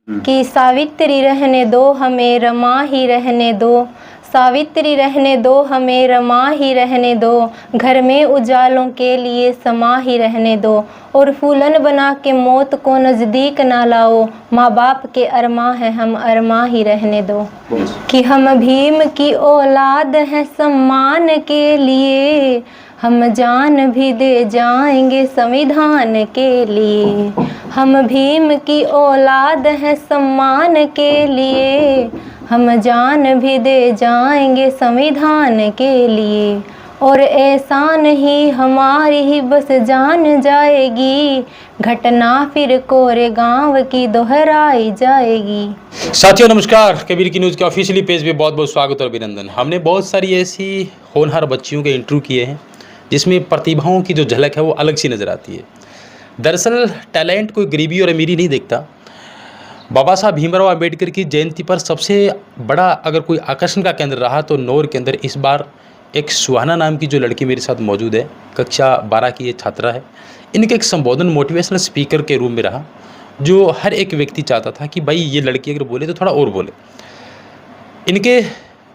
कि सावित्री रहने दो हमें रमा ही रहने दो, सावित्री रहने दो हमें रमा ही रहने दो, घर में उजालों के लिए समा ही रहने दो, और फूलन बना के मौत को नज़दीक ना लाओ, माँ बाप के अरमा है हम अरमा ही रहने दो। कि हम भीम की औलाद हैं सम्मान के लिए, हम जान भी दे जाएंगे संविधान के लिए, हम भीम की औलाद हैं सम्मान के लिए, हम जान भी दे जाएंगे संविधान के लिए, और ऐसा नहीं हमारी ही बस जान जाएगी, घटना फिर कोरेगांव की दोहराई जाएगी। साथियों नमस्कार, कबीर की न्यूज़ के ऑफिशियली पेज पे बहुत बहुत स्वागत और अभिनंदन। हमने बहुत सारी ऐसी होनहार बच्चियों के इंटरव्यू किए हैं जिसमें प्रतिभाओं की जो झलक है वो अलग सी नज़र आती है। दरअसल टैलेंट कोई गरीबी और अमीरी नहीं देखता। बाबा साहब भीमराव अंबेडकर की जयंती पर सबसे बड़ा अगर कोई आकर्षण का केंद्र रहा तो नौर के अंदर इस बार एक सुहाना नाम की जो लड़की मेरे साथ मौजूद है, कक्षा 12 की ये छात्रा है। इनका एक संबोधन मोटिवेशनल स्पीकर के रूप में रहा, जो हर एक व्यक्ति चाहता था कि भाई ये लड़की अगर बोले तो थोड़ा और बोले। इनके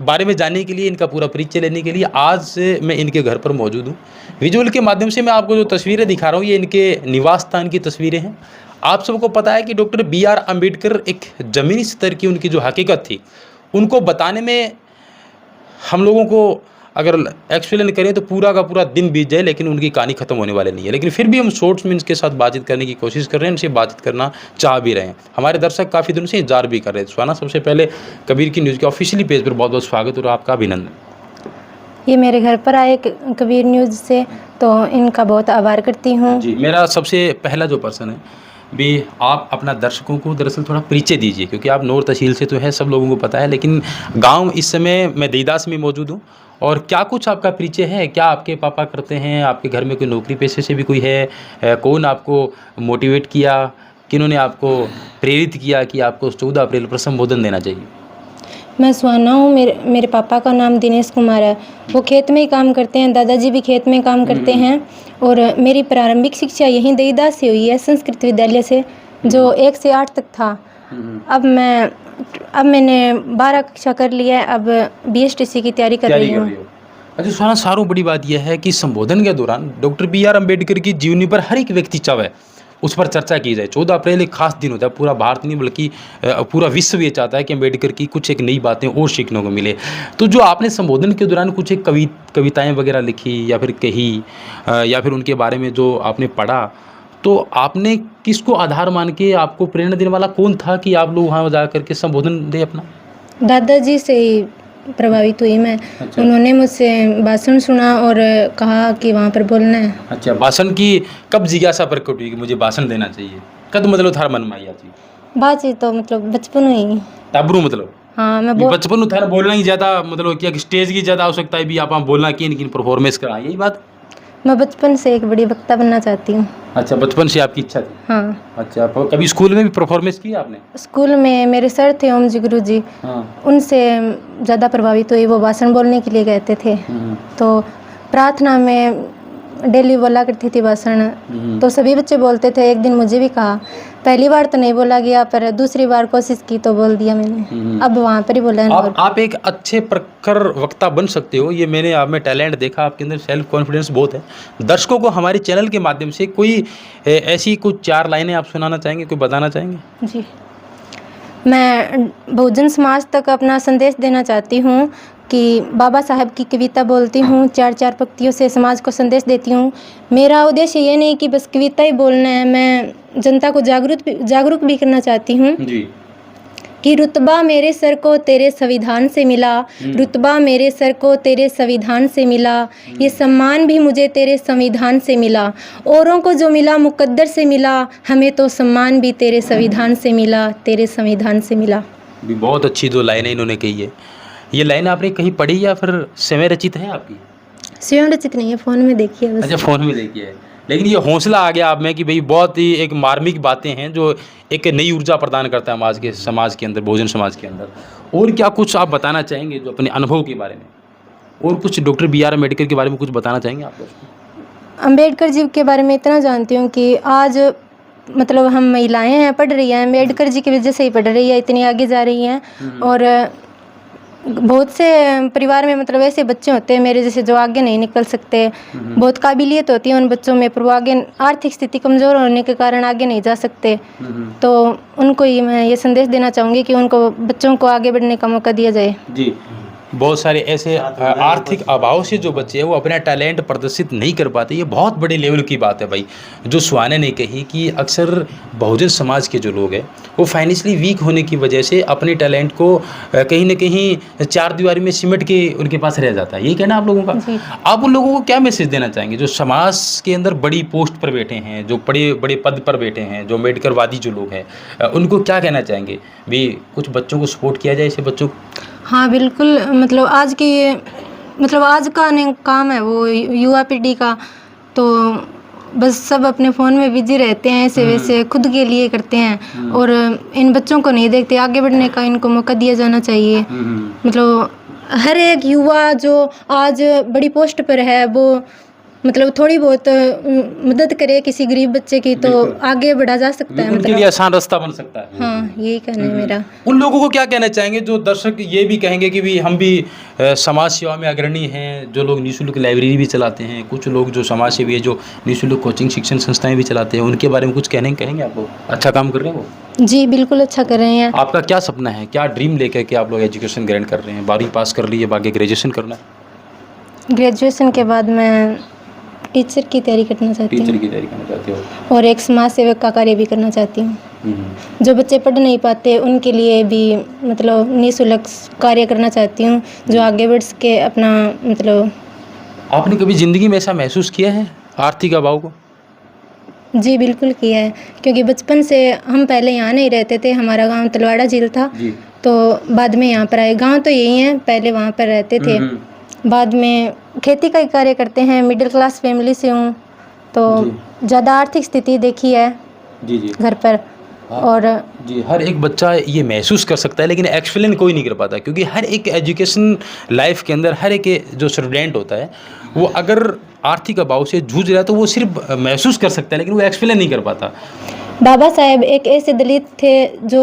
बारे में जानने के लिए, इनका पूरा परिचय लेने के लिए आज मैं इनके घर पर मौजूद हूँ। विजुअल के माध्यम से मैं आपको जो तस्वीरें दिखा रहा हूँ ये इनके निवास स्थान की तस्वीरें हैं। आप सबको पता है कि डॉक्टर B.R. अम्बेडकर एक ज़मीनी स्तर की उनकी जो हकीकत थी उनको बताने में हम लोगों को अगर एक्सप्लेन करें तो पूरा का पूरा दिन बीत जाए, लेकिन उनकी कहानी खत्म होने वाली नहीं है। लेकिन फिर भी हम शॉर्ट्स में इनके साथ बातचीत करने की कोशिश कर रहे हैं, इनसे बातचीत करना चाह भी रहे हैं। हमारे दर्शक काफ़ी दिनों से इंतजार भी कर रहे हैं। सुहाना, सबसे पहले कबीर की न्यूज़ के ऑफिशियली पेज पर बहुत बहुत स्वागत और आपका अभिनंदन। ये मेरे घर पर आए कबीर न्यूज़ से, तो इनका बहुत आभार करती हूँ। जी, मेरा सबसे पहला जो पर्सन है भी, आप अपना दर्शकों को दरअसल थोड़ा परिचय दीजिए, क्योंकि आप नौर तहसील से तो है, सब लोगों को पता है, लेकिन गांव इस समय मैं देईदास में मौजूद हूं। और क्या कुछ आपका परिचय है, क्या आपके पापा करते हैं, आपके घर में कोई नौकरी पेशे से भी कोई है, कौन आपको मोटिवेट किया, किन्होंने आपको प्रेरित किया कि आपको 14 अप्रैल पर संबोधन देना चाहिए? मैं सुहाना हूँ। मेरे पापा का नाम दिनेश कुमार है। वो खेत में ही काम करते हैं, दादाजी भी खेत में काम करते हैं। और मेरी प्रारंभिक शिक्षा यहीं देईदास से हुई है, संस्कृत विद्यालय से, जो 1 से 8 तक था। अब मैंने 12 कक्षा कर लिया है, अब BSTC की तैयारी कर रही हूँ। अच्छा सुहाना, सारों बड़ी बात यह है कि संबोधन के दौरान डॉक्टर B.R. अम्बेडकर की जीवनी पर हर एक व्यक्ति चाहे उस पर चर्चा की जाए। 14 अप्रैल एक खास दिन होता है, पूरा भारत नहीं बल्कि पूरा विश्व ये चाहता है कि अम्बेडकर की कुछ एक नई बातें और सीखने को मिले। तो जो आपने संबोधन के दौरान कुछ एक कविताएं वगैरह लिखी या फिर कही या फिर उनके बारे में जो आपने पढ़ा, तो आपने किसको आधार मान के, आपको प्रेरणा देने वाला कौन था कि आप लोग वहाँ जा करके संबोधन दें अपना? दादाजी से ही प्रभावित हुई मैं। अच्छा। उन्होंने मुझसे भाषण सुना और कहा कि वहाँ पर बोलना है। अच्छा, भाषण की कब जिज्ञासा प्रकट हुई कि मुझे भाषण देना चाहिए? कब मतलब थारा मन में आई थी? बातचीत तो मतलब बचपन ही तबरू मतलब। हाँ, मैं बचपन थारा बोलना ही ज़्यादा मतलब क्या स्टेज की ज़्यादा आवश्यकता है भी, आप बोलना किन परफॉर्मेंस करा, यही बात? मैं बचपन से एक बड़ी वक्ता बनना चाहती हूँ। अच्छा, बचपन से आपकी इच्छा थी? हाँ। अच्छा, कभी स्कूल में भी परफॉर्मेंस की आपने? स्कूल में मेरे सर थे ओम जी गुरु जी। हाँ। उनसे ज़्यादा प्रभावित हुई। वो भाषण बोलने के लिए कहते थे, तो प्रार्थना में डेली बोला करती थी भाषण। तो सभी बच्चे बोलते थे। एक दिन मुझे भी कहा, पहली बार तो नहीं बोला गया, पर दूसरी बार कोशिश की तो बोल दिया मैंने। अब वहाँ पर ही बोला। आप एक अच्छे प्रखर वक्ता बन सकते हो, ये मैंने आप में टैलेंट देखा, आपके अंदर सेल्फ कॉन्फिडेंस बहुत है। दर्शकों को हमारे चैनल के माध्यम से कोई ऐसी कुछ 4 लाइनें आप सुनाना चाहेंगे, कोई बताना चाहेंगे? जी, मैं बहुजन समाज तक अपना संदेश देना चाहती हूँ कि बाबा साहब की कविता बोलती हूँ, 4-4 पंक्तियों से समाज को संदेश देती हूँ। मेरा उद्देश्य ये नहीं कि बस कविता ही बोलना है, मैं जनता को जागरूक भी करना चाहती हूँ कि रुतबा मेरे सर को तेरे संविधान से मिला, रुतबा मेरे सर को तेरे संविधान से मिला, ये सम्मान भी मुझे तेरे संविधान से मिला, औरों को जो मिला मुकद्दर से मिला, हमें तो सम्मान भी तेरे संविधान से मिला, तेरे संविधान से मिला। भी बहुत अच्छी 2 लाइनें इन्होंने कही है। ये लाइन आपने कहीं पढ़ी या फिर स्वयं रचित है आपकी? स्वयं रचित नहीं है, फ़ोन में देखी है बस। अच्छा, फ़ोन में देखी है, लेकिन ये हौसला आ गया आप में कि भाई बहुत ही एक मार्मिक बातें हैं जो एक नई ऊर्जा प्रदान करता है समाज के अंदर, बहुजन समाज के अंदर। और क्या कुछ आप बताना चाहेंगे जो अपने अनुभव के बारे में, और कुछ डॉक्टर B.R. अम्बेडकर के बारे में कुछ बताना चाहेंगे आप? अम्बेडकर जी के बारे में इतना जानती हूँ कि आज मतलब हम महिलाएं हैं, पढ़ रही हैं, अम्बेडकर जी की वजह से ही पढ़ रही है, इतनी आगे जा रही हैं। और बहुत से परिवार में मतलब ऐसे बच्चे होते हैं मेरे जैसे जो आगे नहीं निकल सकते, बहुत काबिलियत होती है उन बच्चों में, पर वो आगे आर्थिक स्थिति कमज़ोर होने के कारण आगे नहीं जा सकते। तो उनको ही मैं ये संदेश देना चाहूँगी कि उनको बच्चों को आगे बढ़ने का मौका दिया जाए। जी, बहुत सारे ऐसे आर्थिक अभाव से जो बच्चे हैं वो अपना टैलेंट प्रदर्शित नहीं कर पाते, ये बहुत बड़े लेवल की बात है भाई। जो सुहाना ने कही कि अक्सर बहुजन समाज के जो लोग हैं वो फाइनेंशियली वीक होने की वजह से अपने टैलेंट को कहीं ना कहीं चार दीवारी में सिमट के उनके पास रह जाता है, यही कहना आप लोगों का। आप उन लोगों को क्या मैसेज देना चाहेंगे जो समाज के अंदर बड़ी पोस्ट पर बैठे हैं, जो बड़े बड़े पद पर बैठे हैं, जो अम्बेडकरवादी जो लोग हैं, उनको क्या कहना चाहेंगे भी कुछ बच्चों को सपोर्ट किया जाए, ऐसे बच्चों को? हाँ बिल्कुल, मतलब आज का काम है वो युवा पीढ़ी का, तो बस सब अपने फ़ोन में बिजी रहते हैं, ऐसे वैसे खुद के लिए करते हैं और इन बच्चों को नहीं देखते, आगे बढ़ने का इनको मौका दिया जाना चाहिए। मतलब हर एक युवा जो आज बड़ी पोस्ट पर है वो मतलब थोड़ी बहुत मदद करे किसी गरीब बच्चे की, तो आगे बढ़ा जा सकता है, उनके लिए आसान रास्ता बन सकता है। हाँ, यही कहना है मेरा। उन लोगों को क्या कहना चाहेंगे जो दर्शक ये भी कहेंगे कि भी हम भी समाज सेवा में अग्रणी हैं, जो लोग निःशुल्क लाइब्रेरी भी चलाते हैं, कुछ लोग जो समाज सेवी है जो निःशुल्क कोचिंग शिक्षण संस्थाएं भी चलाते हैं, उनके बारे में कुछ कहेंगे आप लोग? अच्छा काम कर रहे हैं वो? जी बिल्कुल अच्छा कर रहे हैं। आपका क्या सपना है, क्या ड्रीम लेकर के आप लोग एजुकेशन ग्रहण कर रहे हैं? 12वीं पास कर ली, अब आगे ग्रेजुएशन करना है? ग्रेजुएशन के बाद मैं टीचर की तैयारी करना चाहती हूँ। टीचर की तैयारी करना चाहते हो? और एक समाज सेवक का कार्य भी करना चाहती हूँ। जो बच्चे पढ़ नहीं पाते उनके लिए भी मतलब निःशुल्क कार्य करना चाहती हूँ, जो आगे बढ़ सके अपना मतलब। आपने कभी ज़िंदगी में ऐसा महसूस किया है आर्थिक अभाव को? जी बिल्कुल किया है, क्योंकि बचपन से हम पहले यहाँ नहीं रहते थे, हमारा गांव तलवाड़ा झील था, तो बाद में यहाँ पर आए। गांव तो यही है, पहले वहाँ पर रहते थे, बाद में खेती का ही कार्य करते हैं। मिडिल क्लास फैमिली से हूँ, तो ज़्यादा आर्थिक स्थिति देखी है घर पर। और जी, हर एक बच्चा ये महसूस कर सकता है, लेकिन एक्सप्लेन कोई नहीं कर पाता, क्योंकि हर एक एजुकेशन लाइफ के अंदर हर एक जो स्टूडेंट होता है वो अगर आर्थिक अभाव से जूझ रहा है तो वो सिर्फ महसूस कर सकता है, लेकिन वो एक्सप्लेन नहीं कर पाता। बाबा साहेब एक ऐसे दलित थे जो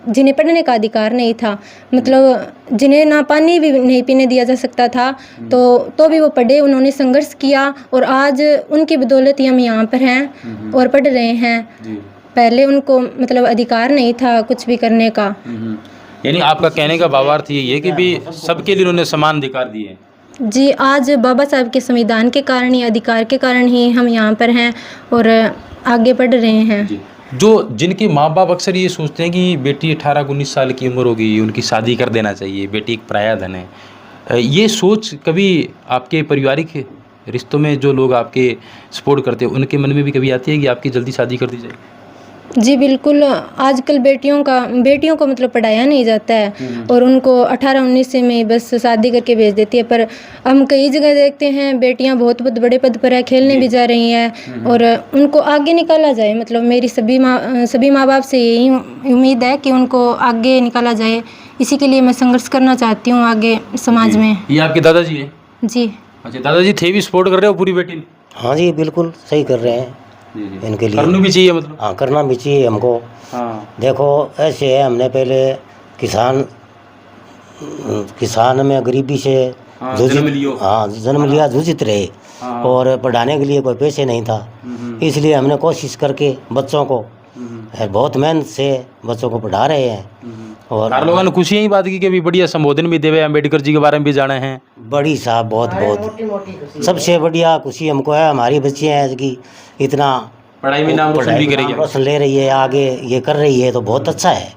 जिन्हें पढ़ने का अधिकार नहीं था, मतलब जिन्हें ना पानी भी नहीं पीने दिया जा सकता था, तो भी वो पढ़े, उन्होंने संघर्ष किया और आज उनकी बदौलत ही हम यहाँ पर हैं और पढ़ रहे हैं। पहले उनको मतलब अधिकार नहीं था कुछ भी करने का। यानी आपका कहने का भावार्थ ये है कि भी सबके लिए उन्होंने समान अधिकार दिए? जी, आज बाबा साहब के संविधान के कारण ही, अधिकार के कारण ही हम यहाँ पर हैं और आगे बढ़ रहे हैं। जो जिनके माँ बाप अक्सर ये सोचते हैं कि बेटी 18-19 साल की उम्र होगी, उनकी शादी कर देना चाहिए, बेटी एक पराया धन है, ये सोच कभी आपके पारिवारिक रिश्तों में जो लोग आपके सपोर्ट करते हैं उनके मन में भी कभी आती है कि आपकी जल्दी शादी कर दी जाए? जी बिल्कुल, आजकल बेटियों को मतलब पढ़ाया नहीं जाता है और उनको 18-19 से में बस शादी करके भेज देती है। पर हम कई जगह देखते हैं बेटियां बहुत बड़े पद पर है, खेलने भी जा रही हैं और उनको आगे निकाला जाए। मतलब मेरी सभी माँ बाप से यही उम्मीद है कि उनको आगे निकाला जाए, इसी के लिए मैं संघर्ष करना चाहती हूँ आगे समाज में। ये आपके दादाजी हैं? जी। अच्छा, दादाजी थे भी सपोर्ट कर रहे हो पूरी बेटी? हाँ जी, बिल्कुल सही कर रहे हैं। इनके लिए करना भी चाहिए, मतलब हाँ करना भी चाहिए हमको। हाँ, देखो ऐसे है, हमने पहले किसान में गरीबी से जन्म लिया, जूझित रहे और पढ़ाने के लिए कोई पैसे नहीं था, इसलिए हमने कोशिश करके बच्चों को बहुत मेहनत से बच्चों को पढ़ा रहे हैं। और लोगों ने खुशी यही बात की कि भी बढ़िया संबोधन भी देवे, अम्बेडकर जी के बारे में भी जाने हैं। बड़ी साहब बहुत सबसे बढ़िया खुशी हमको है, हमारी बच्चियाँ की इतना पढ़ाई में नाम रोशन भी करेगी, रोशन ले रही है, आगे ये कर रही है, तो बहुत अच्छा है।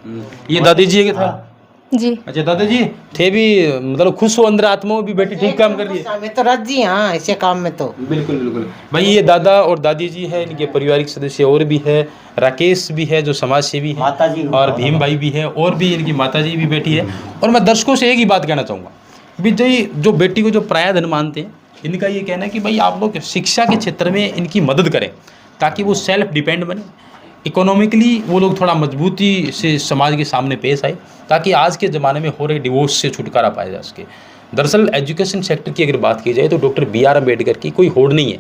ये दादी जी के था? जी। अच्छा, दादाजी थे भी, मतलब खुश हो अंदर आत्मा में भी बेटी ठीक काम कर रही है? मैं तो राजी, हाँ ऐसे काम में तो बिल्कुल भाई। ये दादा और दादी जी है, इनके पारिवारिक सदस्य और भी है, राकेश भी है जो समाज सेवी है, माताजी और भीम भाई भी है, और भी इनकी माताजी भी बेटी है। और मैं दर्शकों से एक ही बात कहना चाहूँगा, भी जो बेटी को जो पराया धन मानते हैं, इनका ये कहना है कि भाई आप लोग शिक्षा के क्षेत्र में इनकी मदद करें ताकि वो सेल्फ डिपेंड बने, इकोनॉमिकली वो लोग थोड़ा मजबूती से समाज के सामने पेश आए, ताकि आज के ज़माने में हो रहे डिवोर्स से छुटकारा पाया जा सके। दरअसल एजुकेशन सेक्टर की अगर बात की जाए तो डॉक्टर BR अम्बेडकर की कोई होड़ नहीं है,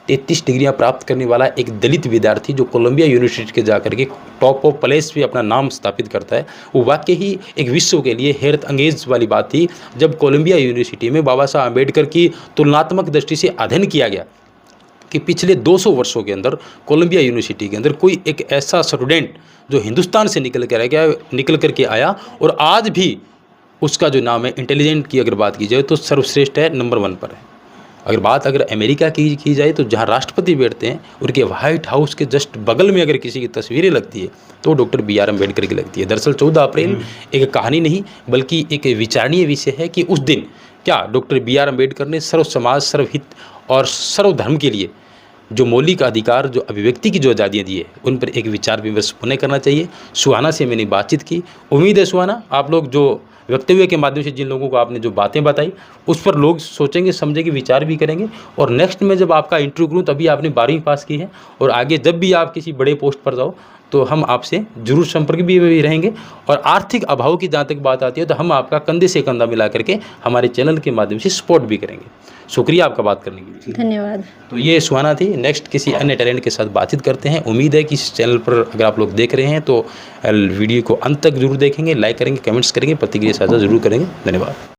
33 डिग्रियां प्राप्त करने वाला एक दलित विद्यार्थी जो कोलंबिया यूनिवर्सिटी के जाकर के टॉप ऑफ प्लेस पे अपना नाम स्थापित करता है, वो वाकई ही एक विश्व के लिए हैरत अंगेज वाली बात थी जब कोलंबिया यूनिवर्सिटी में बाबा साहब अम्बेडकर की तुलनात्मक दृष्टि से अध्ययन किया गया कि पिछले 200 वर्षों के अंदर कोलंबिया यूनिवर्सिटी के अंदर कोई एक ऐसा स्टूडेंट जो हिंदुस्तान से निकल कर के आया और आज भी उसका जो नाम है इंटेलिजेंट की अगर बात की जाए तो सर्वश्रेष्ठ है, नंबर 1 पर है। अगर अमेरिका की जाए तो जहाँ राष्ट्रपति बैठते हैं उनके व्हाइट हाउस के जस्ट बगल में अगर किसी की तस्वीरें लगती है तो डॉक्टर बी आर अम्बेडकर की लगती है। दरअसल 14 अप्रैल एक कहानी नहीं बल्कि एक विचारणीय विषय है कि उस दिन क्या डॉक्टर बी आर अम्बेडकर ने सर्व समाज, सर्वहित और सर्वधर्म के लिए जो मौलिक अधिकार, जो अभिव्यक्ति की जो आज़ादियाँ दी है, उन पर एक विचार विमर्श पुनः करना चाहिए। सुहाना से मैंने बातचीत की। उम्मीद है सुहाना आप लोग जो वक्तव्य के माध्यम से जिन लोगों को आपने जो बातें बताई उस पर लोग सोचेंगे, समझेंगे, विचार भी करेंगे। और नेक्स्ट में जब आपका इंटरव्यू करूँ तभी आपने 12वीं पास की है और आगे जब भी आप किसी बड़े पोस्ट पर जाओ तो हम आपसे जरूर संपर्क भी रहेंगे। और आर्थिक अभाव की जहाँ तक बात आती है तो हम आपका कंधे से कंधा मिला करके हमारे चैनल के माध्यम से सपोर्ट भी करेंगे। शुक्रिया आपका बात करने के लिए। धन्यवाद। तो ये सुहाना थी। नेक्स्ट किसी अन्य टैलेंट के साथ बातचीत करते हैं। उम्मीद है कि इस चैनल पर अगर आप लोग देख रहे हैं तो वीडियो को अंत तक जरूर देखेंगे, लाइक करेंगे, कमेंट्स करेंगे, प्रतिक्रिया साझा जरूर करेंगे। धन्यवाद।